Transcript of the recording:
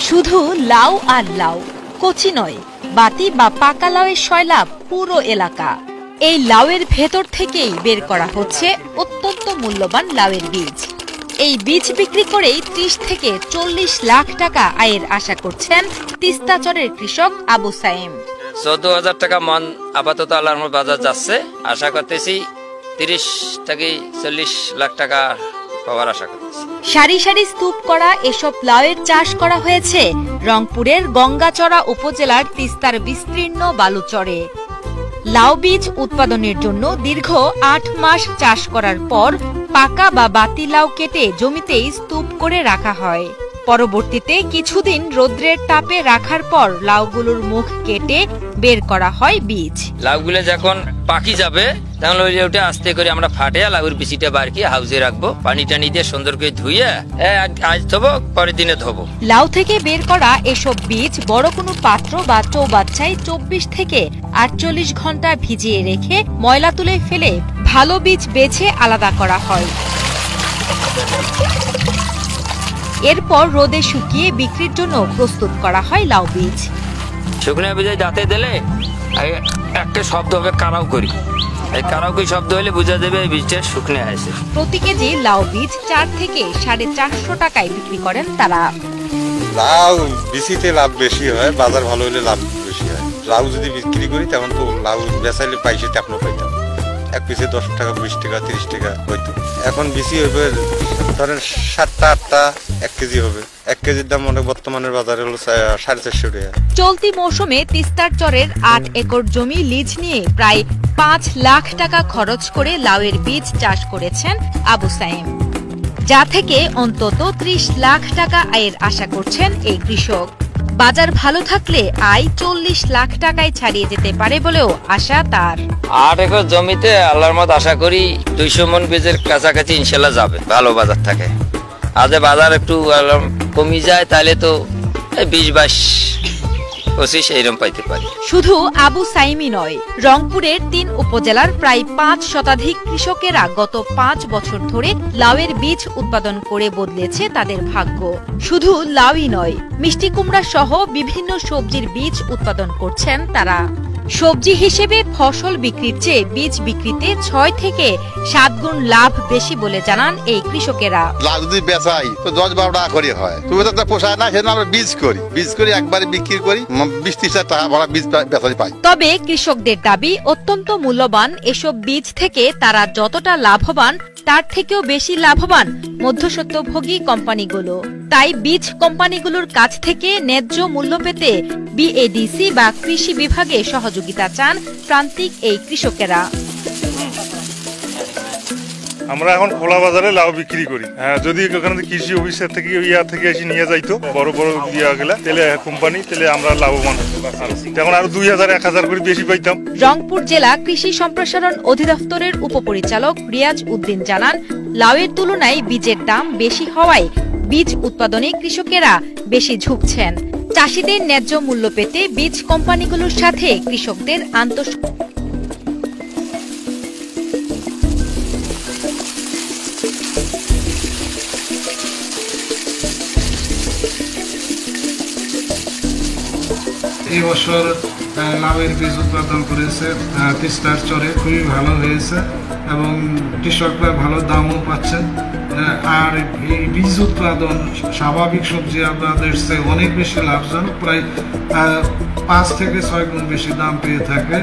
শুধু লাউ আর লাউ, কচি নয়, বাতি বা পাকা লাউয়ের সয়লাভ পুরো এলাকা। এই লাউয়ের ভেতর থেকেই বের করা হচ্ছে অত্যন্ত মূল্যবান লাউয়ের বীজ। এই বীজ বিক্রি করেই ৩০ থেকে ৪০ লাখ টাকা আয়ের আশা করছেন তিস্তাচরের কৃষক আবু সাইম। ১৪,০০০ টাকা মন আপাতত আল্লাহর রহমতে বাজার যাচ্ছে। আশা করতেছি ৩০ থেকে ৪০ লাখ টাকা পাওয়ার আশা করতেছি। সারি সারি স্তূপ করা এসব লাউয়ের চাষ করা হয়েছে রংপুরের গঙ্গাচড়া উপজেলার তিস্তার বিস্তীর্ণ বালুচরে। লাউ বীজ উৎপাদনের জন্য দীর্ঘ ৮ মাস চাষ করার পর পাকা বা বাতি লাউ কেটে জমিতেই স্তূপ করে রাখা হয়। পরবর্তীতে কিছুদিন রৌদ্রের তাপে রাখার পর লাউগুলোর মুখ কেটে বের করা হয় বীজ। লাউগুলো যখন পাকি যাবে তখন ওইটা আস্তে করে আমরা ফাটিয়ে লাউর বিচিটা বার করে হাউজে রাখবো, পানি টানি দিয়ে সুন্দর করে ধুয়ে আজ ধোবো, পরের দিনে ধোবো। লাউ থেকে বের করা এসব বীজ বড় কোনো পাত্র বা চৌবাচ্চায় ২৪ থেকে ৪৮ ঘন্টা ভিজিয়ে রেখে ময়লা তুলে ফেলে ভালো বীজ বেছে আলাদা করা হয়। এরপর রোদে শুকিয়ে বিক্রির জন্য প্রস্তুত করা হয় লাউ বীজ। শুকনো বীজ দাঁতে দিলে একটা শব্দ হবে কারাও করি, এই কারাও করি শব্দ হলে বোঝা যাবে এই বীজটা শুকনো আছে। প্রতি কেজি লাউ বীজ ৪ থেকে 450 টাকায় বিক্রি করেন তারা। লাউ বিচিতে লাভ বেশি হয়, বাজার ভালো হলে লাভ বেশি হয়। লাউ যদি বিক্রি করি তখন তো লাউ বেচাইলে পাইছে টাকা পাইতাম, এক পিসে 10 টাকা 20 টাকা 30 টাকা হইতো। এখন বিচি হবে ধরেন 7টা 8টা 1 কেজি হবে। 1 কেজির দাম অনেক বর্তমানের বাজারে হলো 450 টাকা। চলতি মৌসুমে তিস্তার চরের ৮ একর জমি লিজ নিয়ে প্রায় ৫ লাখ টাকা খরচ করে লাউয়ের বীজ চাষ করেছেন আবু সাইম, যা থেকে অন্তত ৩০ লাখ টাকা আয়ের আশা করছেন এই কৃষক। বাজার ভালো থাকলে আয় ৪০ লাখ টাকায় ছাড়িয়ে যেতে পারে বলেও আশা তার। ৮ একর জমিতে আল্লাহর মত আশা করি ২০০ মন বীজের কাছাকাছি ইনশাল্লাহ যাবে, ভালো বাজার থাকে। আজ বাজার একটু কমে যায় তাহলে তো ২০-২২-২৫ এইরকম পাইতে পারি। শুধু আবু সাইমই নয়, রংপুরের ৩ উপজেলার প্রায় ৫ শতাধিক কৃষকেরা গত ৫ বছর ধরে লাউয়ের বীজ উৎপাদন করে বদলেছে তাদের ভাগ্য। শুধু লাউই নয়, মিষ্টি কুমড়া সহ বিভিন্ন সবজির বীজ উৎপাদন করছেন তারা। সবজি হিসেবে ফসল বিক্রির চেয়ে বীজ বিক্রিতে ৬ থেকে ৭ গুণ লাভ বেশি বলে জানান এই কৃষকেরা। লাউ যদি বেচাই তো ১০-১২ টাকা করে হয়, তুমি তো পোষায় না, সেজন্য আমরা বীজ করি একবারে বিক্রি করি ২০-৩০ টাকা ভরা বীজ বেচারি পাই। তবে কৃষকদের দাবি অত্যন্ত মূল্যবান এসব বীজ থেকে তারা যতটা লাভবান তার থেকেও বেশি লাভবান মধ্যস্বত্বভোগী কোম্পানিগুলো। তাই বীজ কোম্পানিগুলোর কাছ থেকে ন্যায্য মূল্য পেতে বিএডিসি বা কৃষি বিভাগে সহযোগিতা চান প্রান্তিক এই কৃষকেরা। আমরা এখন খোলা বাজারে লাউ বিক্রি করি। যদি ওখানে কৃষি অফিসার থেকে এসে নিয়ে যাইতো বড় বড় তাহলে কোম্পানি, তাহলে আমরা লাভবান এখন আরো ২০০০-১০০০ করে বেশি পাইতাম। রংপুর জেলা কৃষি সম্প্রসারণ অধিদপ্তরের উপপরিচালক রিয়াজ উদ্দিন জানান, লাউয়ের তুলনায় বীজের দাম বেশি হওয়ায় বীজ উৎপাদনে কৃষকেরা বেশি ঝুঁকছেন। চাষিদের ন্যায্য মূল্য পেতে বীজ কোম্পানিগুলোর সাথে কৃষকদের এই বছর লাউয়ের বীজ উৎপাদন করেছে তিস্তার চরে, খুবই ভালো হয়েছে এবং কৃষকরা ভালো দামও পাচ্ছে। আর এই বীজ উৎপাদন স্বাভাবিক সবজি আবাদের চেয়ে অনেক বেশি লাভজনক, প্রায় ৫ থেকে ৬ গুণ বেশি দাম পেয়ে থাকে।